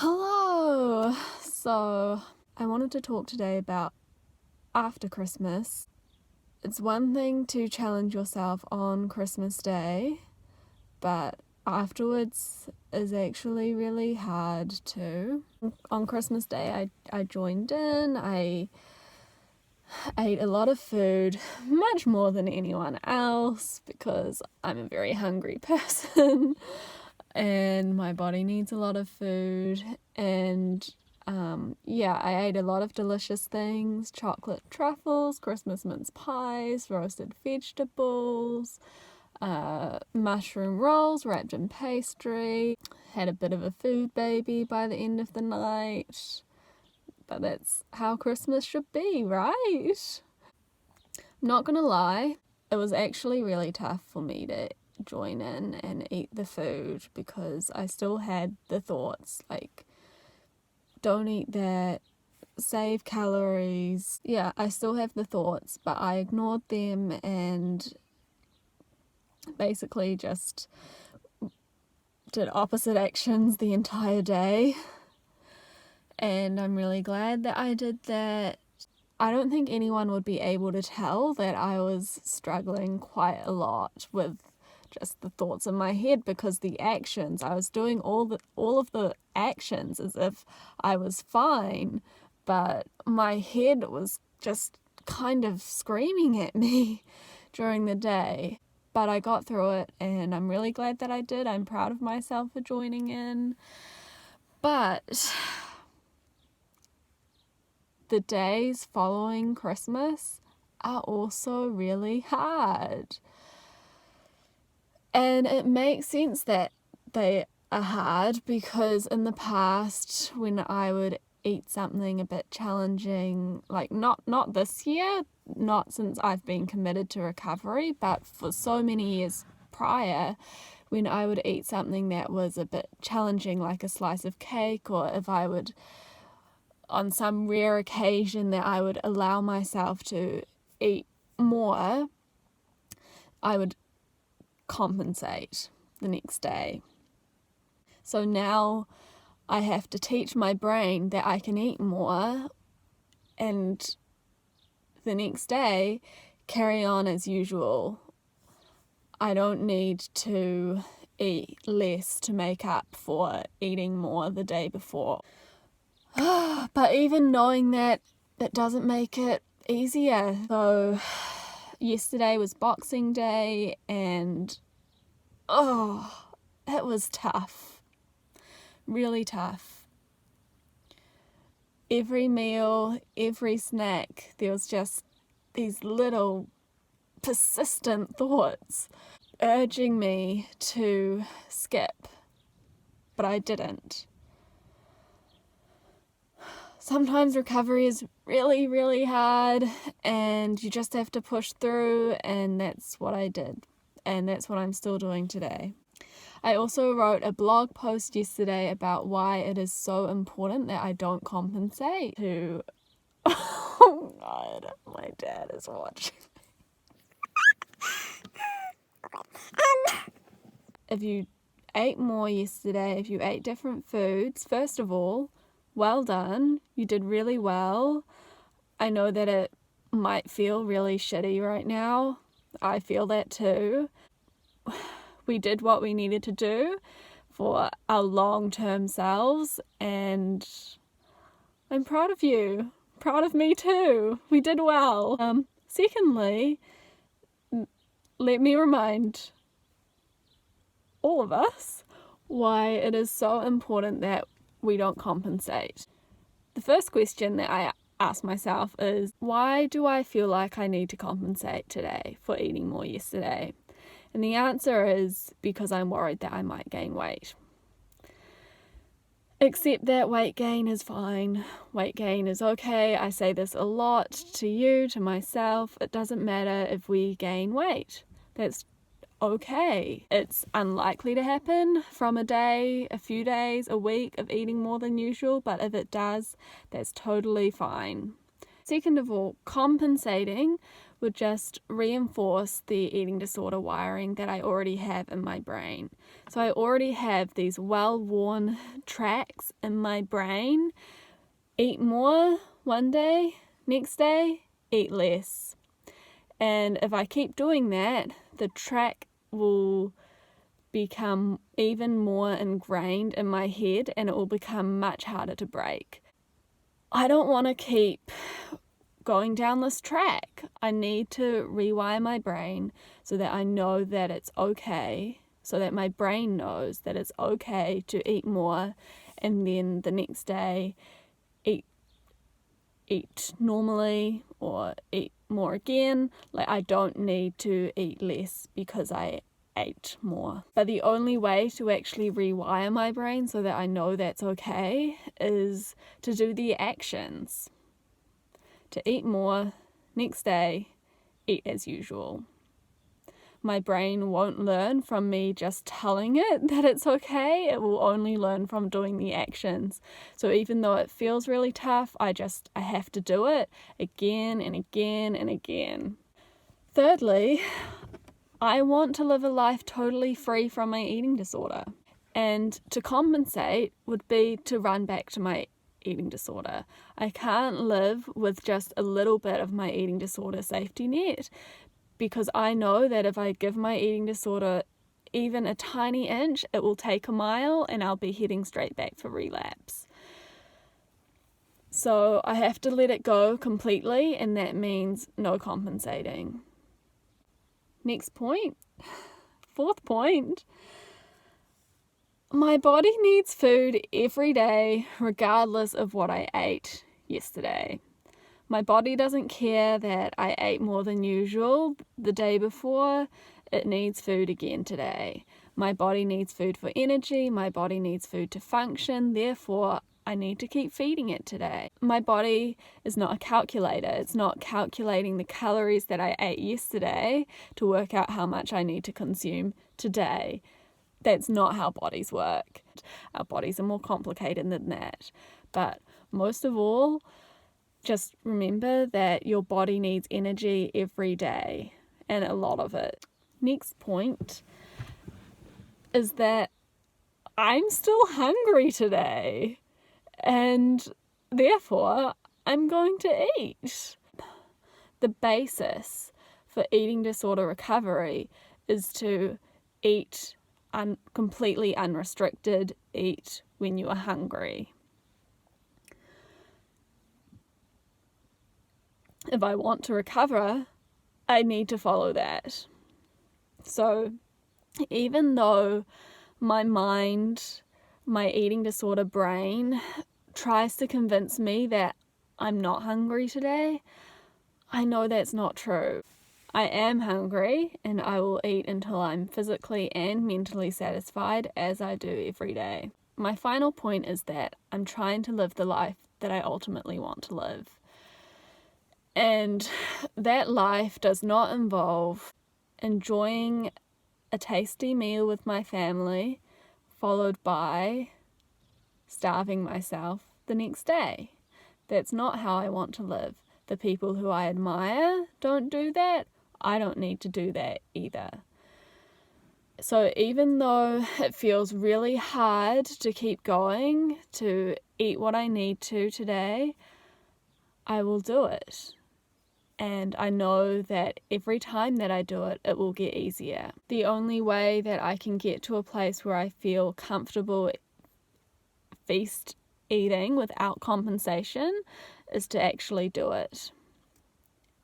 Hello! So, I wanted to talk today about after Christmas. It's one thing to challenge yourself on Christmas Day, but afterwards is actually really hard too. On Christmas Day, I joined in, I ate a lot of food, much more than anyone else, because I'm a very hungry person. And my body needs a lot of food, and I ate a lot of delicious things: chocolate truffles, Christmas mince pies, roasted vegetables, mushroom rolls wrapped in pastry. Had a bit of a food baby by the end of the night, but that's how Christmas should be, right? I'm not gonna lie, it was actually really tough for me to join in and eat the food, because I still had the thoughts like, don't eat that, save calories. Yeah, I still have the thoughts, but I ignored them and basically just did opposite actions the entire day. And I'm really glad that I did that. I don't think anyone would be able to tell that I was struggling quite a lot with just the thoughts in my head, because the actions, I was doing all of the actions as if I was fine, but my head was just kind of screaming at me during the day. But I got through it, and I'm really glad that I did. I'm proud of myself for joining in. But the days following Christmas are also really hard. And it makes sense that they are hard, because in the past, when I would eat something a bit challenging, like not this year, not since I've been committed to recovery, but for so many years prior, when I would eat something that was a bit challenging, like a slice of cake, or if I would, on some rare occasion that I would allow myself to eat more, I would compensate the next day. So now I have to teach my brain that I can eat more, and the next day carry on as usual. I don't need to eat less to make up for eating more the day before. But even knowing that, that doesn't make it easier. So yesterday was Boxing Day, and it was tough. Really tough. Every meal, every snack, there was just these little persistent thoughts urging me to skip, but I didn't. Sometimes recovery is really, really hard, and you just have to push through, and that's what I did, and that's what I'm still doing today. I also wrote a blog post yesterday about why it is so important that I don't compensate to... Oh God, my dad is watching. If you ate more yesterday, if you ate different foods, first of all, well done. You did really well. I know that it might feel really shitty right now. I feel that too. We did what we needed to do for our long-term selves, and I'm proud of you. Proud of me too. We did well. Secondly, let me remind all of us why it is so important that we don't compensate. The first question that I ask myself is, why do I feel like I need to compensate today for eating more yesterday? And the answer is because I'm worried that I might gain weight. Accept that weight gain is fine. Weight gain is okay. I say this a lot to you, to myself. It doesn't matter if we gain weight. That's okay. It's unlikely to happen from a day, a few days, a week of eating more than usual, but if it does, that's totally fine. Second of all, compensating would just reinforce the eating disorder wiring that I already have in my brain. So I already have these well-worn tracks in my brain. Eat more one day, next day, eat less. And if I keep doing that, the track will become even more ingrained in my head and it will become much harder to break. I don't want to keep going down this track. I need to rewire my brain so that I know that it's okay, so that my brain knows that it's okay to eat more, and then the next day eat normally or eat more again. Like, I don't need to eat less because I ate more. But the only way to actually rewire my brain so that I know that's okay is to do the actions. To eat more, next day, eat as usual. My brain won't learn from me just telling it that it's okay. It will only learn from doing the actions. So even though it feels really tough, I have to do it again and again and again. Thirdly, I want to live a life totally free from my eating disorder. And to compensate would be to run back to my eating disorder. I can't live with just a little bit of my eating disorder safety net, because I know that if I give my eating disorder even a tiny inch, it will take a mile and I'll be heading straight back for relapse. So I have to let it go completely, and that means no compensating. Next point, fourth point, my body needs food every day regardless of what I ate yesterday. My body doesn't care that I ate more than usual the day before. It needs food again today. My body needs food for energy. My body needs food to function. Therefore, I need to keep feeding it today. My body is not a calculator. It's not calculating the calories that I ate yesterday to work out how much I need to consume today. That's not how bodies work. Our bodies are more complicated than that. But most of all, just remember that your body needs energy every day, and a lot of it. Next point is that I'm still hungry today, and therefore I'm going to eat. The basis for eating disorder recovery is to eat completely unrestricted, eat when you are hungry. If I want to recover, I need to follow that. So even though my mind, my eating disorder brain tries to convince me that I'm not hungry today, I know that's not true. I am hungry and I will eat until I'm physically and mentally satisfied, as I do every day. My final point is that I'm trying to live the life that I ultimately want to live. And that life does not involve enjoying a tasty meal with my family, followed by starving myself the next day. That's not how I want to live. The people who I admire don't do that. I don't need to do that either. So even though it feels really hard to keep going, to eat what I need to today, I will do it. And I know that every time that I do it, it will get easier. The only way that I can get to a place where I feel comfortable feast eating without compensation is to actually do it.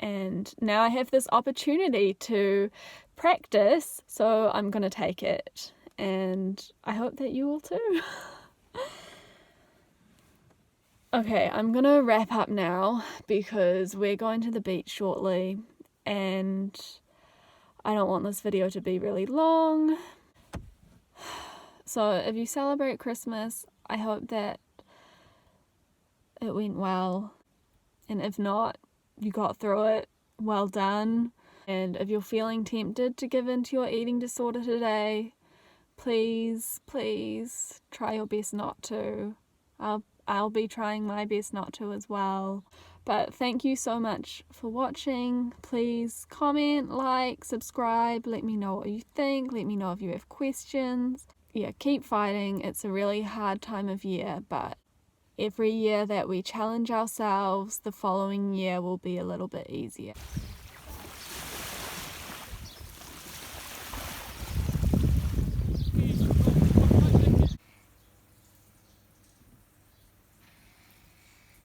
And now I have this opportunity to practice, so I'm going to take it. And I hope that you will too. Okay, I'm going to wrap up now because we're going to the beach shortly and I don't want this video to be really long. So if you celebrate Christmas, I hope that it went well. And if not, you got through it. Well done. And if you're feeling tempted to give in to your eating disorder today, please try your best not to. I'll be trying my best not to as well. But thank you so much for watching. Please comment, like, subscribe, let me know what you think, let me know if you have questions. Yeah, keep fighting. It's a really hard time of year, but every year that we challenge ourselves, the following year will be a little bit easier.